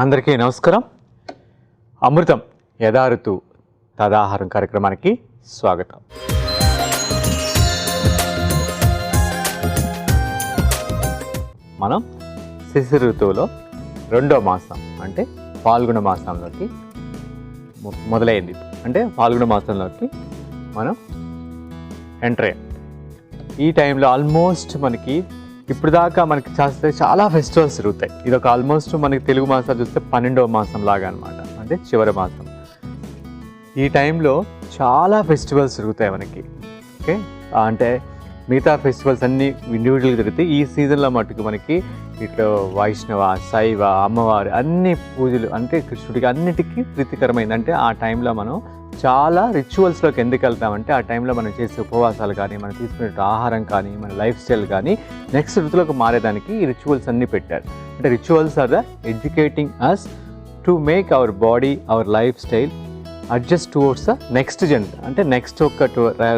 అందరికీ నమస్కారం. అమృతం యథారుతు తదాహారం కార్యక్రమానికి స్వాగతం. మనం శిశిర ఋతువులో రెండో మాసం అంటే ఫాల్గుణ మాసంలోకి మొదలైంది. అంటే ఫాల్గుణ మాసంలోకి మనం ఎంటర్ అయ్యాం. ఈ టైంలో ఆల్మోస్ట్ మనకి ఇప్పుడు దాకా మనకి చాలా ఫెస్టివల్స్ జరుగుతాయి. ఇది ఒక ఆల్మోస్ట్ మనకి తెలుగు మాసాలు చూస్తే 12వ మాసం లాగా అనమాట, అంటే చివరి మాసం. ఈ టైంలో చాలా ఫెస్టివల్స్ జరుగుతాయి మనకి. ఓకే, అంటే మిగతా ఫెస్టివల్స్ అన్నీ ఇండివిజువల్గా జరుగుతాయి. ఈ సీజన్లో మటుకు మనకి ఇట్లా వైష్ణవ, శైవ, అమ్మవారి అన్ని పూజలు అంటే కృష్ణుడికి అన్నిటికీ ప్రీతికరమైంది. అంటే ఆ టైంలో మనం చాలా రిచువల్స్లోకి ఎందుకు వెళ్తామంటే ఆ టైంలో మనం చేసే ఉపవాసాలు కానీ, మనం తీసుకునే ఆహారం కానీ, మన లైఫ్ స్టైల్ కానీ నెక్స్ట్ ఋతువులోకి మారేదానికి ఈ రిచువల్స్ అన్నీ పెట్టారు. అంటే rituals are the educating us to make our body, our life style adjust towards the next అంటే నెక్స్ట్ ఒక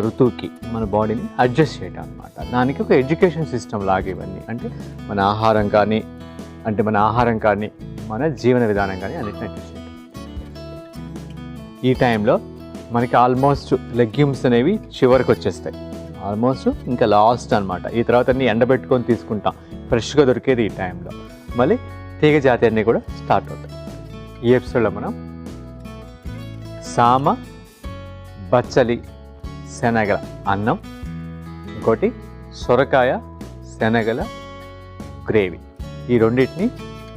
ఋతువుకి మన బాడీని అడ్జస్ట్ చేయడం అనమాట. దానికి ఒక ఎడ్యుకేషన్ సిస్టమ్ లాగా ఇవన్నీ. అంటే మన ఆహారం కానీ మన జీవన విధానం కానీ అన్నిటిని అడ్జస్ట్ చేయడం. ఈ టైంలో మనకి ఆల్మోస్ట్ లెగ్యూమ్స్ అనేవి చివరికి వచ్చేస్తాయి. ఆల్మోస్ట్ ఇంకా లాస్ట్ అనమాట. ఈ తర్వాత అన్నీ ఎండబెట్టుకొని తీసుకుంటాం, ఫ్రెష్గా దొరికేది ఈ టైంలో. మళ్ళీ తీగ జాతి అన్నీ కూడా స్టార్ట్ అవుతాయి. ఈ ఎపిసోడ్లో మనం సామ బచ్చలి శనగల అన్నం, ఇంకోటి సొరకాయ శనగల గ్రేవీ, ఈ రెండింటిని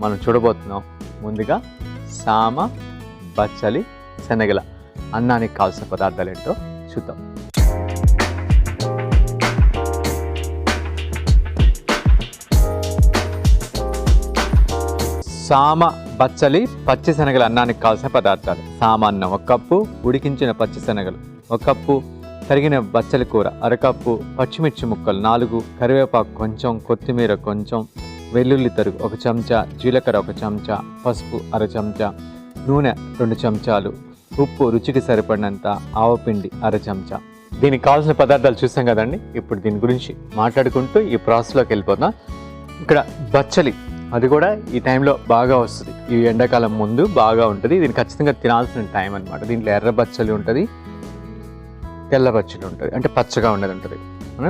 మనం చూడబోతున్నాం. ముందుగా సామ బచ్చలి శనగల అన్నానికి కావాల్సిన పదార్థాలు ఏంటో చూద్దాం. సామ బచ్చలి పచ్చి శనగల అన్నానికి కావాల్సిన పదార్థాలు: సామ అన్నం 1 కప్పు, ఉడికించిన పచ్చి శనగలు 1 కప్పు, తరిగిన బచ్చలి కూర 1/2 కప్పు, పచ్చిమిర్చి ముక్కలు 4, కరివేపాకు కొంచెం, కొత్తిమీర కొంచెం, వెల్లుల్లి తరుగు 1 చెంచా, జీలకర్ర 1 చెంచా, పసుపు 1/2 చెంచా, నూనె 2 చెంచాలు, ఉప్పు రుచికి సరిపడినంత, ఆవపిండి 1/2 చెంచా. దీనికి కావాల్సిన పదార్థాలు చూసాం కదండి. ఇప్పుడు దీని గురించి మాట్లాడుకుంటూ ఈ ప్రాసెస్లోకి వెళ్ళిపోతాం. ఇక్కడ బచ్చలి, అది కూడా ఈ టైంలో బాగా వస్తుంది. ఈ ఎండాకాలం ముందు బాగా ఉంటుంది. దీన్ని ఖచ్చితంగా తినాల్సిన టైం అనమాట. దీంట్లో ఎర్ర బచ్చలి ఉంటుంది, తెల్ల బచ్చలి ఉంటుంది, అంటే పచ్చగా ఉండేది ఉంటుంది.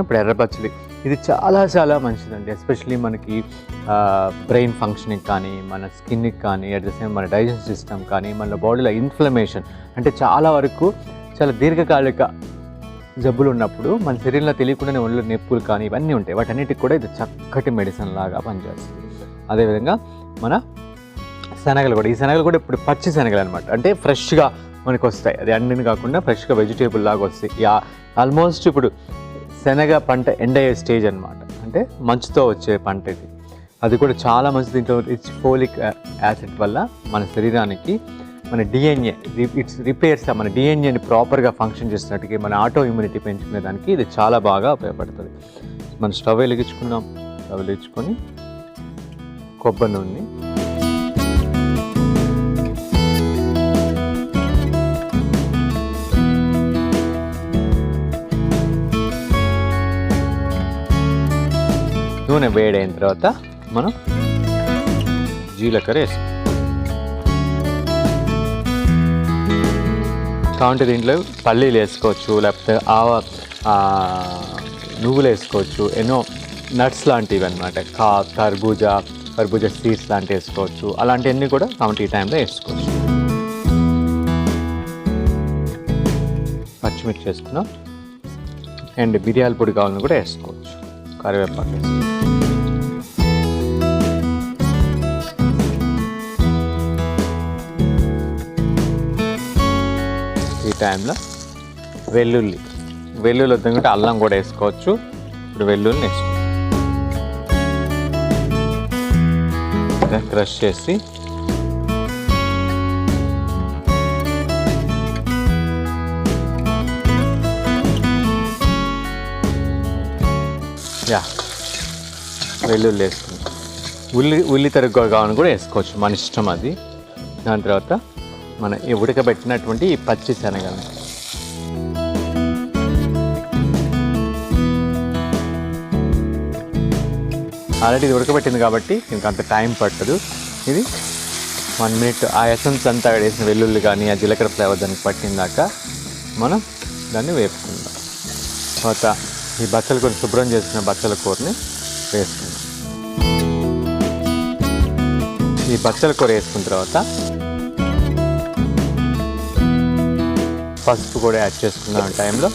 ఇప్పుడు ఎర్ర బచ్చలి ఇది చాలా చాలా మంచిదండి. ఎస్పెషలీ మనకి బ్రెయిన్ ఫంక్షనింగ్ కానీ, మన స్కిన్కి కానీ, అట్ ద సేమ్ మన డైజెషన్ సిస్టమ్ కానీ, మన బాడీలో ఇన్ఫ్లమేషన్ అంటే చాలా వరకు చాలా దీర్ఘకాలిక జబ్బులు ఉన్నప్పుడు మన శరీరంలో తెలియకుండానే ఒళ్ళు నొప్పులు కానీ ఇవన్నీ ఉంటాయి. వాటన్నిటికి కూడా ఇది చక్కటి మెడిసిన్ లాగా పనిచేస్తుంది. అదేవిధంగా మన శనగలు కూడా, ఈ శనగలు కూడా ఇప్పుడు పచ్చి శనగలు అనమాట. అంటే ఫ్రెష్గా మనకు వస్తాయి. అది అండిని కాకుండా ఫ్రెష్గా వెజిటేబుల్ లాగా వస్తాయి. ఆల్మోస్ట్ ఇప్పుడు శనగ పంట ఎండ్ అయ్యే స్టేజ్ అనమాట. అంటే మంచుతో వచ్చే పంట ఇది. అది కూడా చాలా మంచిది. దీంట్లో ఫోలిక్ యాసిడ్ వల్ల మన శరీరానికి మన డిఎన్ఏ రిపేర్స్, మన డిఎన్ఏని ప్రాపర్గా ఫంక్షన్ చేసినట్టుగా మన ఆటో ఇమ్యూనిటీ పెంచుకునే దానికి ఇది చాలా బాగా ఉపయోగపడుతుంది. మనం స్టవ్ వెలిగించుకున్నాం. స్టవ్ వెలిగించుకొని కొబ్బరి నూనె, నూనె వేడైన తర్వాత మనం జీలకర్ర వేస్తాం. కావంటే దీంట్లో పల్లీలు వేసుకోవచ్చు, లేకపోతే నువ్వులు వేసుకోవచ్చు, ఎన్నో నట్స్ లాంటివి అనమాట. కర్బూజా సీడ్స్ లాంటివి వేసుకోవచ్చు. అలాంటివన్నీ కూడా కావంటే ఈ టైంలో వేసుకోవచ్చు. పచ్చిమిర్చి వేసుకున్నాం. అండ్ మిరియాల పొడి కావాలని కూడా వేసుకోవచ్చు. కరివేపాకు వేసుకోవచ్చు. ఈ టైంలో వెల్లుల్లి వద్దంటే అల్లం కూడా వేసుకోవచ్చు. ఇప్పుడు వెల్లుల్లిని వేసుకోవచ్చు. క్రష్ చేసి వెల్లుల్లి వేసుకుంటాం. ఉల్లి తరుగు కావాలని కూడా వేసుకోవచ్చు, మన ఇష్టం అది. దాని తర్వాత మన ఉడకబెట్టినటువంటి ఈ పచ్చి శనగలు ఆల్రెడీ ఇది ఉడకబెట్టింది కాబట్టి ఇంక అంత టైం పట్టదు. ఇది 1 మినిట్ ఆ ఎసెన్స్ అంతా వేసిన వెల్లుల్లి కానీ ఆ జీలకర్ర ఫ్లేవర్ దానికి పట్టిందాక మనం దాన్ని వేపుకుందాం. తర్వాత ఈ బచ్చల కూర శుభ్రం చేసిన బచ్చల కూరని వేసుకుందాం. ఈ బచ్చల కూర వేసుకున్న తర్వాత పసుపు కూడా యాడ్ చేసుకుందాం. టైంలో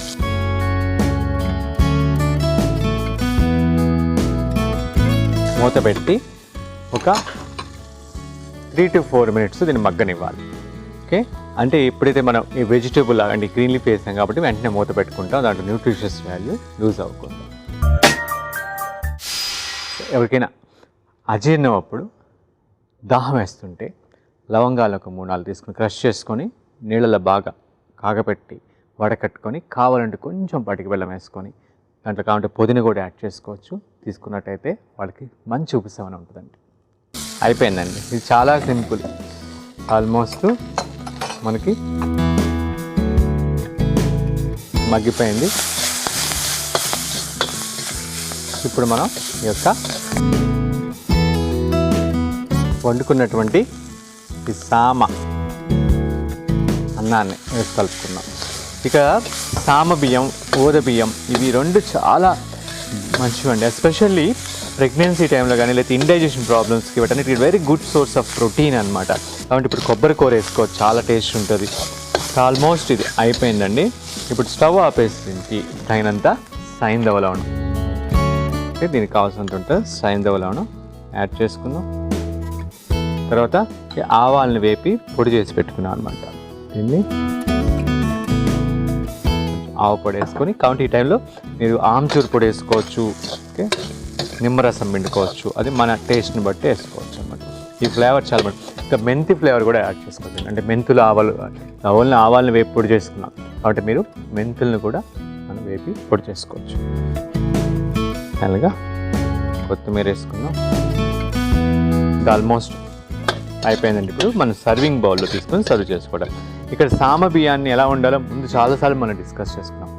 మూత పెట్టి ఒక 3 to 4 మినిట్స్ దీన్ని మగ్గనివ్వాలి. ఓకే, అంటే ఎప్పుడైతే మనం ఈ వెజిటేబుల్ అంటే గ్రీన్ లీఫ్ వేసాం కాబట్టి వెంటనే మూత పెట్టుకుంటాం, దాంట్లో న్యూట్రిషియస్ వాల్యూ లూజ్ అవ్వకుండా. ఎవరికైనా అజీర్ణం అప్పుడు దాహం వేస్తుంటే లవంగాలు ఒక 3-4 తీసుకుని క్రష్ చేసుకొని నీళ్ళలో బాగా కాగపెట్టి వడకట్టుకొని కావాలంటే కొంచెం పటికి బెల్లం వేసుకొని దాంట్లో కావాలంటే పుదీనా కూడా యాడ్ చేసుకోవచ్చు. తీసుకున్నట్టయితే వాళ్ళకి మంచి ఉపశమనం ఉంటుందండి. అయిపోయిందండి, ఇది చాలా సింపుల్. ఆల్మోస్ట్ మనకి మగ్గిపోయింది. ఇప్పుడు మనం ఈ యొక్క వండుకున్నటువంటి ఈ సామ అన్నాన్ని వేసి కలుపుకున్నాం. ఇక సామ బియ్యం, ఊద బియ్యం ఇవి రెండు చాలా మంచివండి. ఎస్పెషల్లీ ప్రెగ్నెన్సీ టైంలో కానీ లేకపోతే ఇండైజెషన్ ప్రాబ్లమ్స్కి వీటన్నిటికి very good source of protein అనమాట. కాబట్టి ఇప్పుడు కొబ్బరి కూర వేసుకోవచ్చు, చాలా టేస్ట్ ఉంటుంది. ఆల్మోస్ట్ ఇది అయిపోయిందండి. ఇప్పుడు స్టవ్ ఆపేసి తగినంత సైంధవ లవణం, దీనికి కావాల్సినంత ఉంటుంది సైంధవ లవణం యాడ్ చేసుకుందాం. తర్వాత ఆవాలను వేపి పొడి చేసి పెట్టుకున్నాం అనమాట. దీన్ని ఆవు పొడి వేసుకొని కాబట్టి ఈ టైంలో మీరు ఆమ్చూరు పొడి వేసుకోవచ్చు. ఓకే, నిమ్మరసం పిండుకోవచ్చు, అది మన టేస్ట్ని బట్టి వేసుకోవచ్చు అనమాట. ఈ ఫ్లేవర్ చాలా బాగుంటుంది. ఇంకా మెంతి ఫ్లేవర్ కూడా యాడ్ చేసుకోవచ్చు. అంటే మెంతులు ఓన్లీ ఆవాలను వేపి పొడి చేసుకున్నాం కాబట్టి మీరు మెంతులను కూడా మనం వేపి పొడి చేసుకోవచ్చు. అలాగా కొత్తిమీర వేసుకుందాం. ఆల్మోస్ట్ అయిపోయిందండి. ఇప్పుడు మనం సర్వింగ్ బౌల్లో తీసుకొని సర్వ్ చేసుకోవడం. ఇక్కడ సామ బియ్యాన్ని ఎలా వండాలో ముందు చాలాసార్లు మనం డిస్కస్ చేసుకున్నాం.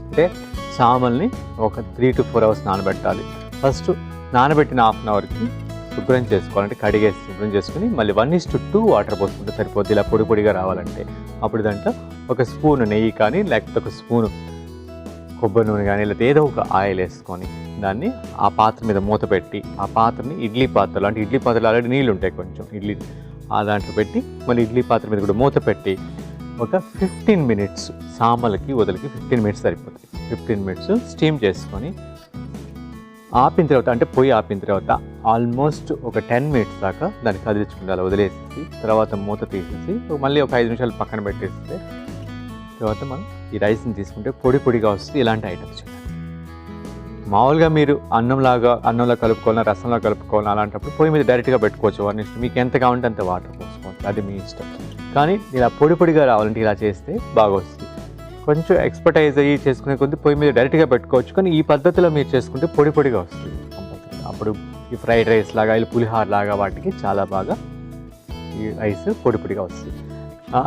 అంటే సామల్ని ఒక 3 to 4 hours నానబెట్టాలి. ఫస్ట్ నానబెట్టిన 1/2 అవర్కి శుభ్రం చేసుకోవాలంటే కడిగేసి శుభ్రం చేసుకుని మళ్ళీ 1:2 వాటర్ పోసుకుంటే సరిపోద్ది. ఇలా పొడి పొడిగా రావాలంటే అప్పుడు దాంట్లో ఒక స్పూన్ నెయ్యి కానీ లేకపోతే ఒక స్పూను కొబ్బరి నూనె కానీ లేకపోతే ఏదో ఒక ఆయిల్ వేసుకొని దాన్ని ఆ పాత్ర మీద మూత పెట్టి ఆ పాత్రని ఇడ్లీ పాత్రలో, అంటే ఇడ్లీ పాత్రలో ఆల్రెడీ నీళ్ళు ఉంటాయి కొంచెం, ఇడ్లీ ఆ దాంట్లో పెట్టి మళ్ళీ ఇడ్లీ పాత్ర మీద కూడా మూత పెట్టి ఒక 15 minutes సామలకి వదలకి 15 minutes సరిపోతుంది. 15 minutes స్టీమ్ చేసుకొని ఆపిన తర్వాత, అంటే పొయ్యి ఆపిన తర్వాత ఆల్మోస్ట్ ఒక 10 minutes దాకా దాన్ని కదిలించుకుంటే అలా వదిలేసేసి తర్వాత మూత తీసేసి మళ్ళీ ఒక 5 నిమిషాలు పక్కన పెట్టేస్తే తర్వాత మనం ఈ రైస్ని తీసుకుంటే పొడి పొడిగా వస్తుంది. ఇలాంటి ఐటమ్స్ మామూలుగా మీరు అన్నంలో కలుపుకోవాలన్నా రసంలో కలుపుకోవాలన్నా అలాంటప్పుడు పొయ్యి మీద డైరెక్ట్గా పెట్టుకోవచ్చు. మీకు ఎంత కావాలంటే అంత వాటర్ పోసుకోవచ్చు, అది మీ ఇష్టం. కానీ ఇలా పొడి పొడిగా రావాలంటే ఇలా చేస్తే బాగా వస్తుంది. కొంచెం ఎక్స్పర్టైజ్ అయ్యి చేసుకునే కొద్ది పొయ్యి మీద డైరెక్ట్గా పెట్టుకోవచ్చు, కానీ ఈ పద్ధతిలో మీరు చేసుకుంటే పొడి పొడిగా వస్తుంది కంపల్సరీగా. అప్పుడు ఈ ఫ్రైడ్ రైస్ లాగా ఇలా పులిహార లాగా వాటికి చాలా బాగా ఈ రైస్ పొడి పొడిగా వస్తుంది.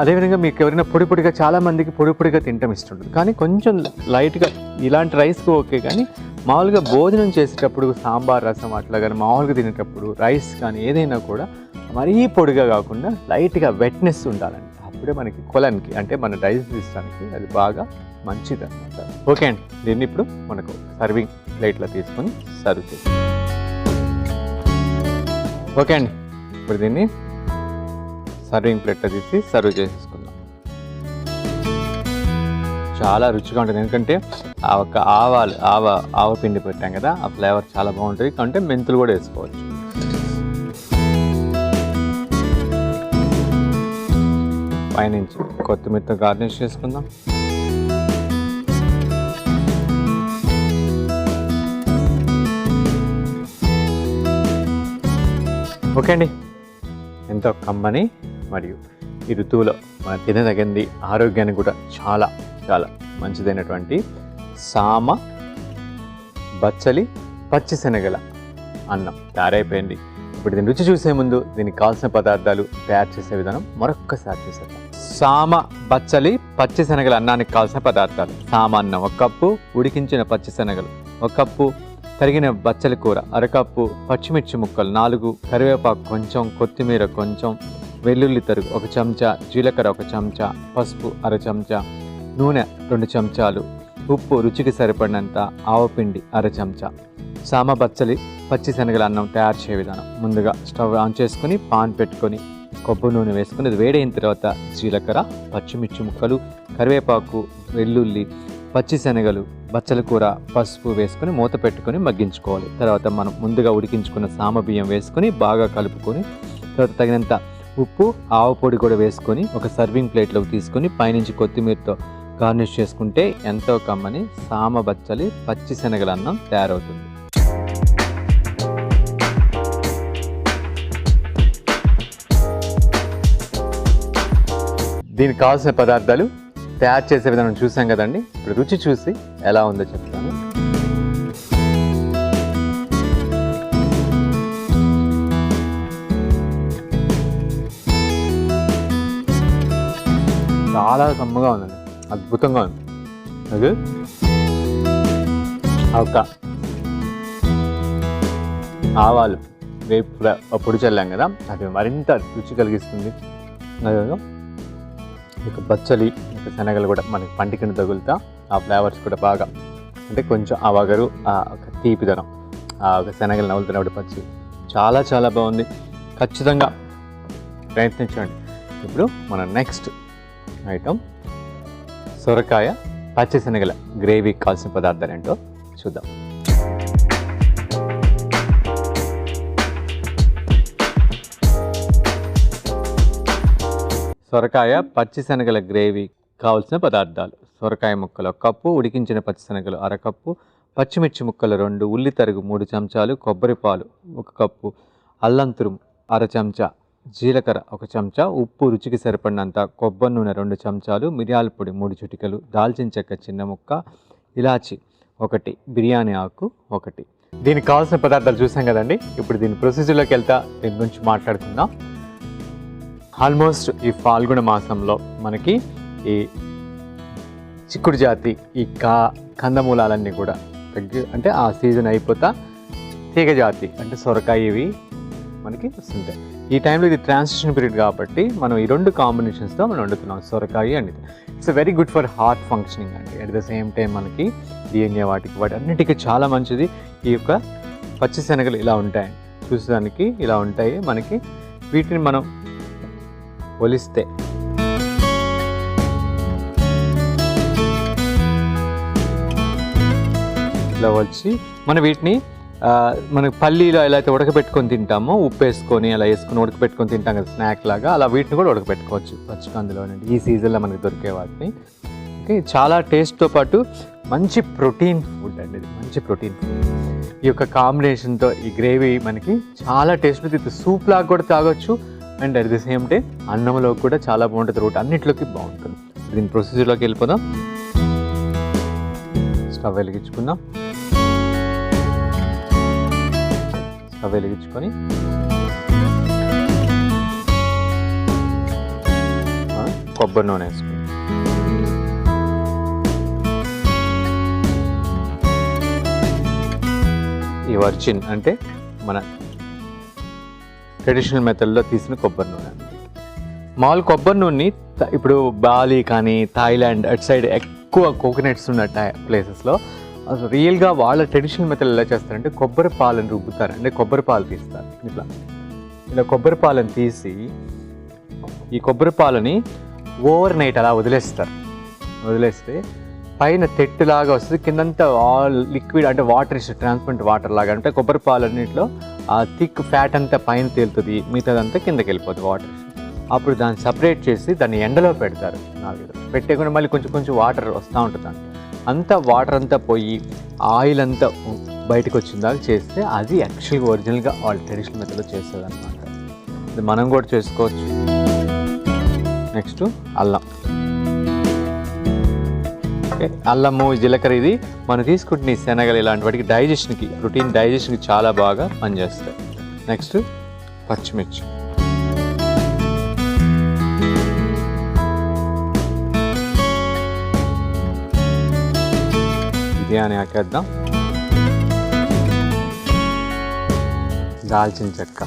అదేవిధంగా మీకు ఎవరైనా పొడి పొడిగా, చాలామందికి పొడి పొడిగా తినటం ఇష్టం ఉంటుంది, కానీ కొంచెం లైట్గా ఇలాంటి రైస్కి ఓకే. కానీ మామూలుగా భోజనం చేసేటప్పుడు సాంబార్ రసం అట్లా కానీ మామూలుగా తినేటప్పుడు రైస్ కానీ ఏదైనా కూడా మరీ పొడిగా కాకుండా లైట్గా వెట్నెస్ ఉండాలండి. అప్పుడే మనకి కొలన్కి, అంటే మన రైస్ తీసుకోవడానికి అది బాగా మంచిది అనమాట. ఓకే అండి, దీన్ని ఇప్పుడు మనకు సర్వింగ్ ప్లేట్లో తీసుకొని సర్వ్ చేస్తాం. ఓకే అండి, ఇప్పుడు దీన్ని సర్వింగ్ ప్లేట్లో తీసి సర్వ్ చేసేసుకుందాం. చాలా రుచిగా ఉంటుంది, ఎందుకంటే ఆ ఒక ఆవ పిండి పెట్టాం కదా, ఆ ఫ్లేవర్ చాలా బాగుంటుంది. అంటే మెంతులు కూడా వేసుకోవచ్చు. పైనుంచి కొత్తిమీరతో గార్నిష్ చేసుకుందాం. ఓకే అండి, ఎంతో కమ్మని మరియు ఈ ఋతువులో మనం తినదగింది, ఆరోగ్యానికి కూడా చాలా చాలా మంచిదైనటువంటి సామ బచ్చలి పచ్చిశనగల అన్నం తయారైపోయింది. ఇప్పుడు దీన్ని రుచి చూసే ముందు దీనికి కావాల్సిన పదార్థాలు తయారు చేసే విధానం మరొక్కసారి చూసేద్దాం. సామ బచ్చలి పచ్చిశనగల అన్నానికి కావాల్సిన పదార్థాలు: సామ అన్నం 1 కప్పు, ఉడికించిన పచ్చిశనగలు 1 కప్పు, తరిగిన బచ్చలి కూర 1/2 కప్పు, పచ్చిమిర్చి ముక్కలు 4, కరివేపాకు కొంచెం, కొత్తిమీర కొంచెం, వెల్లుల్లి తరుగు 1 చెంచా, జీలకర్ర 1 చెంచా, పసుపు 1/2 చెంచా, నూనె 2 చెంచాలు, ఉప్పు రుచికి సరిపడినంత, ఆవపిండి 1/2 చెంచా. సామ బచ్చలి పచ్చిశనగల అన్నం తయారు చేసే విధానం. ముందుగా స్టవ్ ఆన్ చేసుకొని పాన్ పెట్టుకొని కొబ్బరి నూనె వేసుకుని అది వేడైన తర్వాత జీలకర్ర, పచ్చిమిర్చి ముక్కలు, కరివేపాకు, వెల్లుల్లి, పచ్చిశనగలు, బచ్చల కూర, పసుపు వేసుకొని మూత పెట్టుకొని మగ్గించుకోవాలి. తర్వాత మనం ముందుగా ఉడికించుకున్న సామ బియ్యం వేసుకొని బాగా కలుపుకొని తర్వాత తగినంత ఉప్పు, ఆవ పొడి కూడా వేసుకొని ఒక సర్వింగ్ ప్లేట్లోకి తీసుకొని పైనుంచి కొత్తిమీరతో గార్నిష్ చేసుకుంటే ఎంతో కమ్మని సామ బచ్చలి పచ్చిశనగల అన్నం తయారవుతుంది. దీనికి కావాల్సిన పదార్థాలు తయారు చేసే విధానం చూసాం కదండి. ఇప్పుడు రుచి చూసి ఎలా ఉందో చెప్తాను. చాలా కమ్మగా ఉందండి, అద్భుతంగా ఉంది. అది ఒక ఆవాలు వేపు పొడి చల్లాం కదా, అది మరింత రుచి కలిగిస్తుంది. అదేవిధంగా ఇక బచ్చలి, ఇక శనగలు కూడా మనకి పంటికిని తగులుతా ఆ ఫ్లేవర్స్ కూడా బాగా, అంటే కొంచెం ఆ వగరు, ఆ ఒక తీపిదనం, ఆ ఒక శనగలు నవ్వులుతున్నప్పుడు పచ్చి చాలా చాలా బాగుంది. ఖచ్చితంగా ప్రయత్నించండి. ఇప్పుడు మన నెక్స్ట్ ఐటమ్ సొరకాయ పచ్చిశనగల గ్రేవీకి కావాల్సిన పదార్థాలు ఏంటో చూద్దాం. సొరకాయ పచ్చిశనగల గ్రేవీ కావాల్సిన పదార్థాలు: సొరకాయ ముక్కలు 1 కప్పు, ఉడికించిన పచ్చిశనగలు 1/2 కప్పు, పచ్చిమిర్చి ముక్కలు 2, ఉల్లి తరుగు 3 చెంచాలు, కొబ్బరి పాలు 1 కప్పు, అల్లం తురుము 1/2 చెంచా, జీలకర్ర 1 చెంచా, ఉప్పు రుచికి సరిపడినంత, కొబ్బరి నూనె 2 చెంచాలు, మిరియాల పొడి 3 చిటికలు, దాల్చిన చెక్క చిన్న ముక్క, ఇలాచి 1, బిర్యానీ ఆకు 1. దీనికి కావాల్సిన పదార్థాలు చూసాం కదండి. ఇప్పుడు దీని ప్రొసీజర్లోకి వెళ్తా దీని గురించి మాట్లాడుకుందాం. ఆల్మోస్ట్ ఈ ఫాల్గుణ మాసంలో మనకి ఈ చిక్కుడు జాతి, ఈ కందమూలాలన్నీ కూడా అంటే ఆ సీజన్ అయిపోతా తీగ జాతి అంటే సొరకాయ ఇవి మనకి వస్తుంటాయి. ఈ టైంలో ఇది ట్రాన్సిషన్ పీరియడ్ కాబట్టి మనం ఈ 2 కాంబినేషన్స్తో మనం వండుతున్నాం సొరకాయ అండి. It's very good for heart functioning అండి. అట్ ద సేమ్ టైం మనకి డిఎన్ఏ వాటి అన్నిటికీ చాలా మంచిది. ఈ యొక్క పచ్చిశనగలు ఇలా ఉంటాయి, చూసేదానికి ఇలా ఉంటాయి. మనకి వీటిని మనం ఒలిస్తే ఇలా వచ్చి మన వీటిని మనకి పల్లీలో ఎలా అయితే ఉడకబెట్టుకొని తింటామో, ఉప్పు వేసుకొని అలా వేసుకొని ఉడకబెట్టుకొని తింటాం కదా స్నాక్ లాగా, అలా వీటిని కూడా ఉడకబెట్టుకోవచ్చు పచ్చికందులోనండి. ఈ సీజన్లో మనకి దొరికే వాటిని. ఓకే, చాలా టేస్ట్తో పాటు మంచి ప్రోటీన్ ఫుడ్ అండి ఇది, మంచి ప్రోటీన్ ఫుడ్. ఈ యొక్క కాంబినేషన్తో ఈ గ్రేవీ మనకి చాలా టేస్ట్, ఇది సూప్ లాగా కూడా తాగొచ్చు and at the same time అన్నంలో కూడా చాలా బాగుంటుంది. రోటి అన్నిట్లోకి బాగుంటుంది. దీని ప్రొసీజర్లోకి వెళ్ళిపోదాం. స్టవ్ వెలిగించుకుందాం. స్టవ్ వెలిగించుకొని కొబ్బరి నూనె వేసుకుందాం. ఈ వర్జిన్ అంటే మన ట్రెడిషనల్ మెథడ్లో తీసిన కొబ్బరి నూనె. మామూలు కొబ్బరి నూనెని ఇప్పుడు బాలి కానీ థాయిలాండ్ అటు సైడ్ ఎక్కువ కోకోనట్స్ ఉన్న ప్లేసెస్లో అసలు రియల్గా వాళ్ళ ట్రెడిషనల్ మెథడ్ ఎలా చేస్తారంటే కొబ్బరి పాలను రుబ్బుతారు, అంటే కొబ్బరి పాలు తీస్తారు. ఇలా కొబ్బరి పాలను తీసి ఈ కొబ్బరి పాలని ఓవర్ నైట్ అలా వదిలేస్తే పైన తెట్టులాగా వస్తుంది, కిందంతా ఆల్ లిక్విడ్ అంటే వాటర్ ఇస్తుంది, ట్రాన్స్పరెంట్ వాటర్ లాగా. అంటే కొబ్బరి పాలన్నింటిలో ఆ థిక్ ఫ్యాట్ అంతా పైన తేలుతుంది, మిగతాదంతా కిందకి వెళ్ళిపోతుంది వాటర్. అప్పుడు దాన్ని సపరేట్ చేసి దాన్ని ఎండలో పెడతారు. పెట్టేకుండా మళ్ళీ కొంచెం వాటర్ వస్తూ ఉంటుంది. అంతా వాటర్ అంతా పోయి ఆయిల్ అంతా బయటకు వచ్చిందాక చేస్తే అది యాక్చువల్గా ఒరిజినల్గా వాళ్ళ ట్రెడిషనల్ మెథడ్లో చేస్తుంది అనమాట. ఇది మనం కూడా చేసుకోవచ్చు. నెక్స్ట్ అల్లం. ఓకే, అల్లము, జీలకర్ర ఇది మనం తీసుకుంటున్న ఈ శనగలు ఇలాంటి వాటికి డైజెషన్కి, ప్రోటీన్ డైజెషన్కి చాలా బాగా పనిచేస్తాయి. నెక్స్ట్ పచ్చిమిర్చి. బిర్యానీ ఆకేద్దాం. దాల్చిన చెక్క,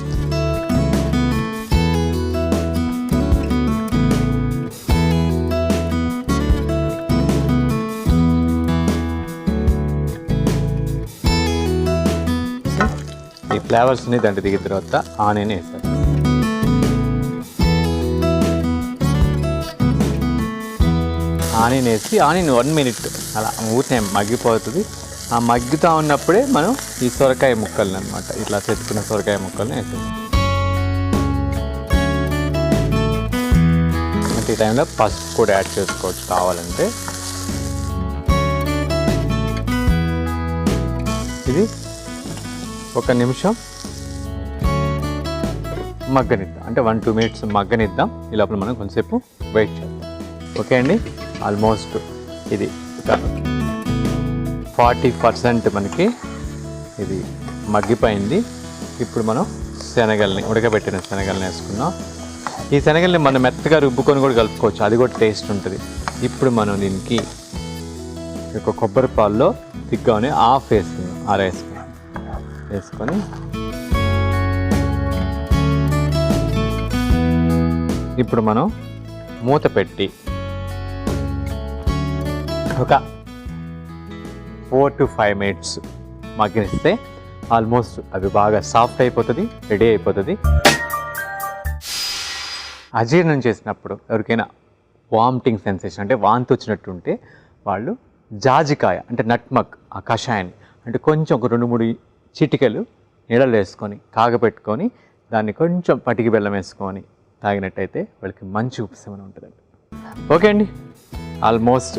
ఫ్లేవర్స్ని దాంట్లో దిగిన తర్వాత ఆనియన్ వేసారు. ఆనియన్ వేసి ఆనియన్ 1 minute అలా ఊరినే మగ్గిపోతుంది. ఆ మగ్గుతూ ఉన్నప్పుడే మనం ఈ సొరకాయ ముక్కల్ని అనమాట ఇట్లా చెట్టుకున్న సొరకాయ ముక్కల్ని వేసేస్తాం. ఈ టైంలో పసుపు కూడా యాడ్ చేసుకోవచ్చు కావాలంటే. ఇది 1 నిమిషం మగ్గనిద్దాం, అంటే 1-2 minutes మగ్గనిద్దాం. ఈ లోపల మనం కొంచెంసేపు వెయిట్ చేద్దాం. ఓకే అండి, ఆల్మోస్ట్ ఇది 40% మనకి ఇది మగ్గిపోయింది. ఇప్పుడు మనం శనగల్ని, ఉడకబెట్టిన శనగల్ని వేసుకున్నాం. ఈ శనగల్ని మనం మెత్తగా రుబ్బుకొని కూడా కలుపుకోవచ్చు, అది కూడా టేస్ట్ ఉంటుంది. ఇప్పుడు మనం దీనికి ఒక కొబ్బరి పాల్లో తిగ్గానే హాఫ్ వేసుకున్నాం, వేసుకొని ఇప్పుడు మనం మూత పెట్టి ఒక 4 to 5 minutes మగ్గనిస్తే ఆల్మోస్ట్ అది బాగా సాఫ్ట్ అయిపోతుంది, రెడీ అయిపోతుంది. అజీర్ణం చేసినప్పుడు ఎవరికైనా వామిటింగ్ సెన్సేషన్ అంటే వాంతి వచ్చినట్టు ఉంటే వాళ్ళు జాజికాయ అంటే నట్మగ్ ఆ కషాయాన్ని అంటే కొంచెం ఒక 2-3 చిటికెలు నీళ్ళలో వేసుకొని కాగపెట్టుకొని దాన్ని కొంచెం పటికి బెల్లం వేసుకొని తాగినట్టయితే వాళ్ళకి మంచి ఉపశమనం ఉంటుందండి. ఓకే అండి, ఆల్మోస్ట్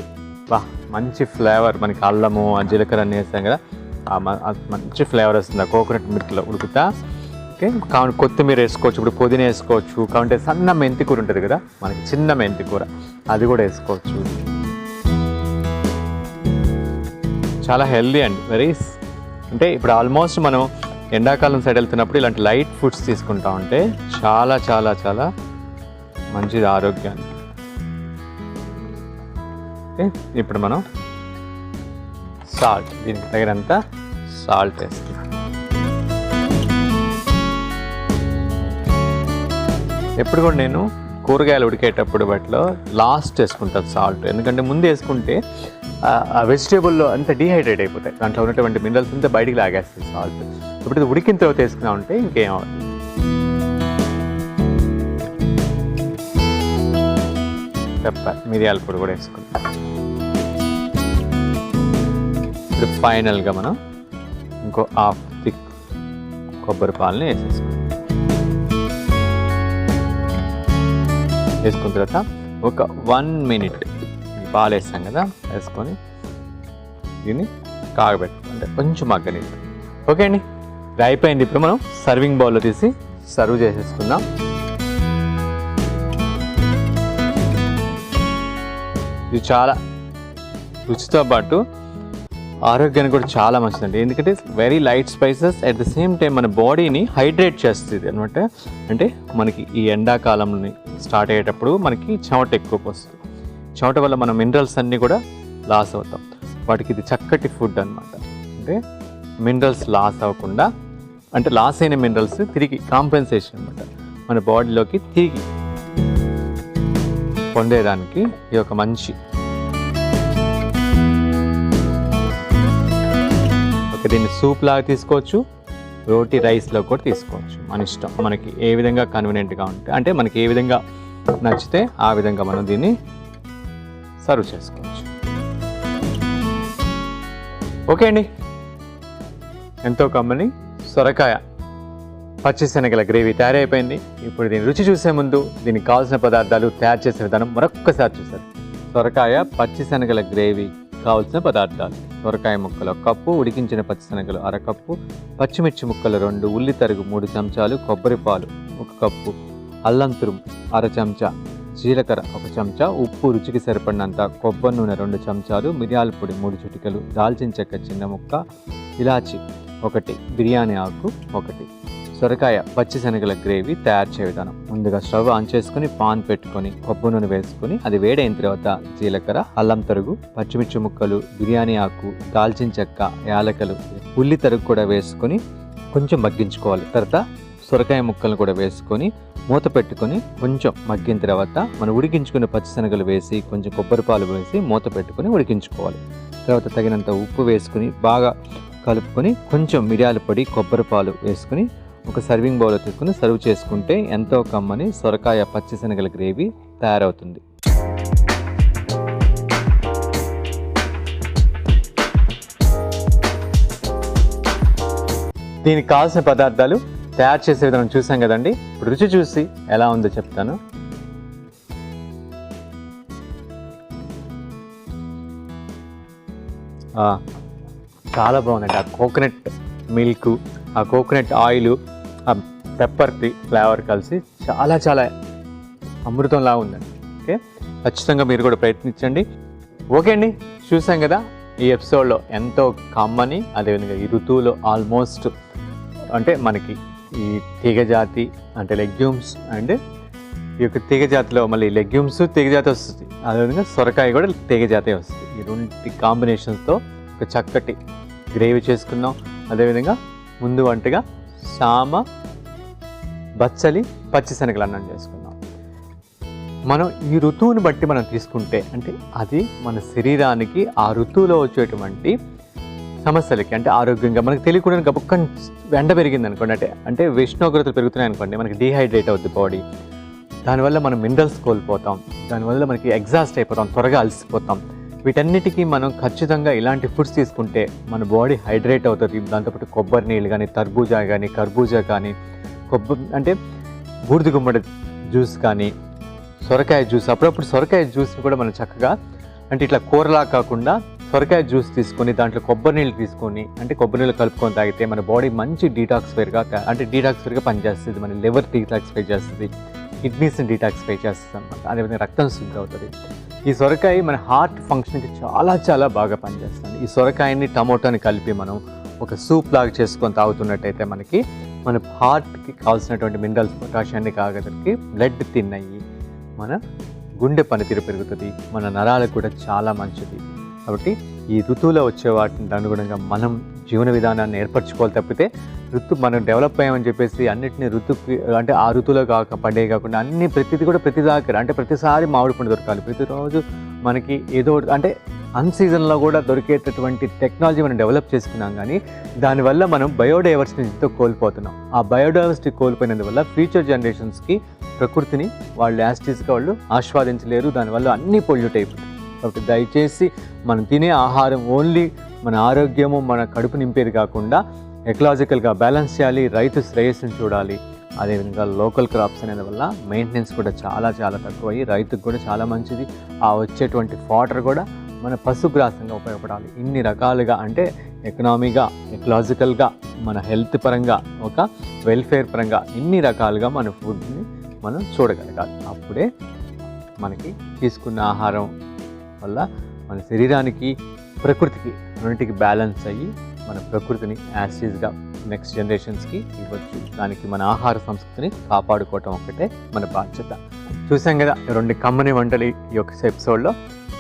మంచి ఫ్లేవర్, మనకి అల్లము జీలకర్ర అన్నీ వేస్తాం కదా, మంచి ఫ్లేవర్ వస్తుంది ఆ కోకోనట్ మిల్క్లో ఉడుకుతా. ఓకే, కావాలి కొత్తిమీర వేసుకోవచ్చు, ఇప్పుడు పుదీనా వేసుకోవచ్చు, కావాలంటే సన్న మెంతి కూర ఉంటుంది కదా మనకి, చిన్న మెంతి కూర అది కూడా వేసుకోవచ్చు. చాలా హెల్దీ అండి, అంటే ఇప్పుడు ఆల్మోస్ట్ మనం ఎండాకాలం సైడ్ వెళ్తున్నప్పుడు ఇలాంటి లైట్ ఫుడ్స్ తీసుకుంటా ఉంటే చాలా చాలా చాలా మంచిది ఆరోగ్యానికి. ఓకే, ఇప్పుడు మనం సాల్ట్, దీనికి తగినంత సాల్ట్ వేస్తాం. ఎప్పుడు కూడా నేను కూరగాయలు ఉడికేటప్పుడు వాటిలో లాస్ట్ వేసుకుంటాను సాల్ట్, ఎందుకంటే ముందు వేసుకుంటే ఆ వెజిటేబుల్లో అంతా డీహైడ్రేట్ అయిపోతాయి, దాంట్లో ఉన్నటువంటి మినరల్స్ అంతా బయటికి లాగేస్తాయి సాల్ట్. ఇప్పుడు ఇది ఉడికిన తర్వాత వేసుకున్నా ఉంటే ఇంకేం అవ్వదు. పెప్పర్, మిరియాల పొడి కూడా వేసుకుంటాం. ఇప్పుడు ఫైనల్గా మనం ఇంకో హాఫ్ థిక్ కొబ్బరి పాలని వేసుకున్న తర్వాత ఒక 1 minute పాలు వేస్తాం కదా, వేసుకొని దీన్ని కాగబెట్టుకుంటే కొంచెం మగ్గనిద్దాం. ఓకే అండి, ఇది అయిపోయింది. ఇప్పుడు మనం సర్వింగ్ బౌల్లో తీసి సర్వ్ చేసేసుకుందాం. ఇది చాలా రుచితో పాటు ఆరోగ్యానికి కూడా చాలా మంచిదండి, ఎందుకంటే very light spices at the same time మన బాడీని హైడ్రేట్ చేస్తుంది అనమాట. అంటే మనకి ఈ ఎండాకాలంని స్టార్ట్ అయ్యేటప్పుడు మనకి చెమట ఎక్కువ వస్తుంది, చెమట వల్ల మన మినరల్స్ అన్నీ కూడా లాస్ అవుతాం. వాటికి ఇది చక్కటి ఫుడ్ అనమాట. అంటే మినరల్స్ లాస్ అవ్వకుండా, అంటే లాస్ అయిన మినరల్స్ తిరిగి కాంపెన్సేషన్ అనమాట మన బాడీలోకి తిరిగి పొందేదానికి ఇది ఒక మంచి. దీన్ని సూప్ లాగా తీసుకోవచ్చు, రోటీ రైస్లో కూడా తీసుకోవచ్చు, మన ఇష్టం. మనకి ఏ విధంగా కన్వీనియంట్గా ఉంటే, అంటే మనకి ఏ విధంగా నచ్చితే ఆ విధంగా మనం దీన్ని సర్వ్ చేసుకోవచ్చు. ఓకే అండి, ఎంతో కమ్మని సొరకాయ పచ్చిశనగల గ్రేవీ తయారైపోయింది. ఇప్పుడు దీని రుచి చూసే ముందు దీనికి కావాల్సిన పదార్థాలు, తయారు చేసే విధానం మరొక్కసారి చూసారు. సొరకాయ పచ్చిశనగల గ్రేవీ కావాల్సిన పదార్థాలు: సొరకాయ ముక్కలు 1 కప్పు, ఉడికించిన పచ్చిశనగలు 1/2 కప్పు, పచ్చిమిర్చి ముక్కలు 2, ఉల్లి తరుగు 3 చెంచాలు, కొబ్బరి పాలు 1 కప్పు, అల్లం తురుము 1/2 చెంచా, జీలకర్ర 1 చెంచా, ఉప్పు రుచికి సరిపడినంత, కొబ్బరి నూనె 2 చెంచాలు, మిరియాల పొడి 3 చిటికెలు, దాల్చిన చెక్క చిన్న ముక్క, ఇలాచి 1, బిర్యానీ ఆకు 1. సొరకాయ పచ్చిశనగల గ్రేవీ తయారు చేయ విధానం: ముందుగా స్టవ్ ఆన్ చేసుకుని పాన్ పెట్టుకొని కొబ్బరి నూనె వేసుకొని అది వేడైన తర్వాత జీలకర్ర, అల్లం తరుగు, పచ్చిమిర్చి ముక్కలు, బిర్యానీ ఆకు, దాల్చిన చెక్క, యాలకలు, ఉల్లి తరుగు కూడా వేసుకొని కొంచెం మగ్గించుకోవాలి. తర్వాత సొరకాయ ముక్కలను కూడా వేసుకొని మూత పెట్టుకొని కొంచెం మగ్గిన తర్వాత మనం ఉడికించుకున్న పచ్చిశనగలు వేసి కొంచెం కొబ్బరి పాలు వేసి మూత పెట్టుకొని ఉడికించుకోవాలి. తర్వాత తగినంత ఉప్పు వేసుకుని బాగా కలుపుకొని కొంచెం మిరియాల పొడి, కొబ్బరి పాలు వేసుకుని ఒక సర్వింగ్ బౌల్లో తీసుకుని సర్వ్ చేసుకుంటే ఎంతో కమ్మని సొరకాయ పచ్చిశనగల గ్రేవీ తయారవుతుంది. దీనికి కావాల్సిన పదార్థాలు తయారు చేసే విధానం చూసాం కదండి. ఇప్పుడు రుచి చూసి ఎలా ఉందో చెప్తాను. చాలా బాగుందండి. ఆ కోకోనట్ మిల్క్, ఆ కోకోనట్ ఆయిల్, ఆ పెప్పర్ది ఫ్లేవర్ కలిసి చాలా చాలా అమృతంలా ఉందండి. ఓకే, ఖచ్చితంగా మీరు కూడా ప్రయత్నించండి. ఓకే అండి, చూసాం కదా ఈ ఎపిసోడ్లో ఎంతో కమ్మని, అదేవిధంగా ఈ ఋతువులో ఆల్మోస్ట్ అంటే మనకి ఈ తీగజాతి అంటే లెగ్యూమ్స్ అండ్ ఈ యొక్క తీగజాతిలో మళ్ళీ లెగ్యూమ్స్ తీగజాతి వస్తుంది, అదేవిధంగా సొరకాయ కూడా తీగజాతే వస్తుంది. ఈ రెండు కాంబినేషన్స్తో ఒక చక్కటి గ్రేవీ చేసుకున్నాం. అదేవిధంగా ముందు వంటగా సామ బచ్చలి పచ్చిశనగలు అన్నం చేసుకున్నాం. మనం ఈ ఋతువుని బట్టి మనం తీసుకుంటే అంటే అది మన శరీరానికి ఆ ఋతువులో వచ్చేటువంటి సమస్యలకి అంటే ఆరోగ్యంగా మనకు తెలియకుండా గబుక్క ఎండ పెరిగింది అనుకోండి, అంటే ఉష్ణోగ్రతలు పెరుగుతున్నాయి అనుకోండి, మనకి డీహైడ్రేట్ అవుద్ది బాడీ. దానివల్ల మనం మినరల్స్ కోల్పోతాం, దానివల్ల మనకి ఎగ్జాస్ట్ అయిపోతాం, త్వరగా అలసిపోతాం. వీటన్నిటికీ మనం ఖచ్చితంగా ఇలాంటి ఫుడ్స్ తీసుకుంటే మన బాడీ హైడ్రేట్ అవుతుంది. దాంతోపాటు కొబ్బరి నీళ్ళు కానీ, తర్బూజా కానీ, కర్బూజా కానీ, అంటే బూడిద గుమ్మడి జ్యూస్ కానీ, సొరకాయ జ్యూస్, అప్పుడప్పుడు సొరకాయ జ్యూస్ని కూడా మనం చక్కగా అంటే ఇట్లా కూరలా కాకుండా సొరకాయ జ్యూస్ తీసుకొని దాంట్లో కొబ్బరి నీళ్ళు తీసుకొని అంటే కొబ్బరి నీళ్ళు కలుపుకొని తాగితే మన బాడీ మంచి డీటాక్సిఫైర్గా అంటే డీటాక్సిఫైర్గా పనిచేస్తుంది. మన లివర్ డీటాక్సిఫై చేస్తుంది, కిడ్నీస్ని డీటాక్సిఫై చేస్తుంది అనమాట. అదేవిధంగా రక్తం శుద్ధి అవుతుంది. ఈ సొరకాయ మన హార్ట్ ఫంక్షన్కి చాలా చాలా బాగా పనిచేస్తుంది. ఈ సొరకాయని టమోటాని కలిపి మనం ఒక సూప్ లాగా చేసుకొని తాగుతున్నట్టయితే మనకి మన హార్ట్కి కావాల్సినటువంటి మినరల్స్, పొటాషియాన్ని కాగడానికి బ్లడ్ థిన్ అయ్యి మన గుండె పనితీరు పెరుగుతుంది, మన నరాలకు కూడా చాలా మంచిది. కాబట్టి ఈ ఋతువులో వచ్చే వాటిని అనుగుణంగా మనం జీవన విధానాన్ని ఏర్పరచుకోవాలి. తప్పితే మనం డెవలప్ అయ్యామని చెప్పేసి అన్నింటినీ ఋతువుకి అంటే ఆ ఋతువులో పడే కాకుండా అన్ని ప్రతిదీ కూడా ప్రతి దగ్గర అంటే ప్రతిసారి మామిడి పండు దొరకాలి, ప్రతిరోజు మనకి ఏదో అంటే అన్సీజన్లో కూడా దొరికేటటువంటి టెక్నాలజీ మనం డెవలప్ చేసుకున్నాం. కానీ దానివల్ల మనం బయోడైవర్సిటీతో కోల్పోతున్నాం. ఆ బయోడైవర్సిటీ కోల్పోయినందువల్ల ఫ్యూచర్ జనరేషన్స్కి ప్రకృతిని వాళ్ళు యాస్టీస్గా వాళ్ళు ఆస్వాదించలేరు. దానివల్ల అన్నీ పొల్యూట్ అయిపోతాయి. కాబట్టి దయచేసి మనం తినే ఆహారం ఓన్లీ మన ఆరోగ్యము, మన కడుపు నింపేది కాకుండా ఎకలాజికల్గా బ్యాలెన్స్ చేయాలి. రైతు శ్రేయస్సును చూడాలి. అదేవిధంగా లోకల్ క్రాప్స్ అనేది వల్ల మెయింటెనెన్స్ కూడా చాలా చాలా తక్కువయ్యి రైతుకు కూడా చాలా మంచిది. ఆ వచ్చేటువంటి ఫాటర్ కూడా మన పశుగ్రాసంగా ఉపయోగపడాలి. ఇన్ని రకాలుగా అంటే ఎకనామీగా, ఎకలాజికల్గా, మన హెల్త్ పరంగా, ఒక వెల్ఫేర్ పరంగా ఇన్ని రకాలుగా మన ఫుడ్ని మనం చూడగలగాలి. అప్పుడే మనకి తీసుకున్న ఆహారం వల్ల మన శరీరానికి, ప్రకృతికి రెండింటికి బ్యాలెన్స్ అయ్యి మన ప్రకృతిని యాసిడ్గా నెక్స్ట్ జనరేషన్స్కి ఇవ్వచ్చు. దానికి మన ఆహార సంస్కృతిని కాపాడుకోవటం ఒకటే మన బాధ్యత. చూసాం కదా రెండు కమ్మని వంటలు ఈ యొక్క ఎపిసోడ్లో.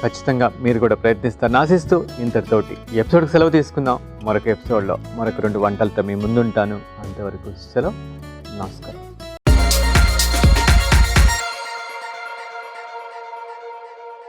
ఖచ్చితంగా మీరు కూడా ప్రయత్నిస్తారని ఆశిస్తూ ఇంతటితోటి ఈ ఎపిసోడ్కి సెలవు తీసుకుందాం. మరొక ఎపిసోడ్లో మరొక 2 వంటలతో మీ ముందుంటాను. అంతవరకు సెలవు, నమస్కారం.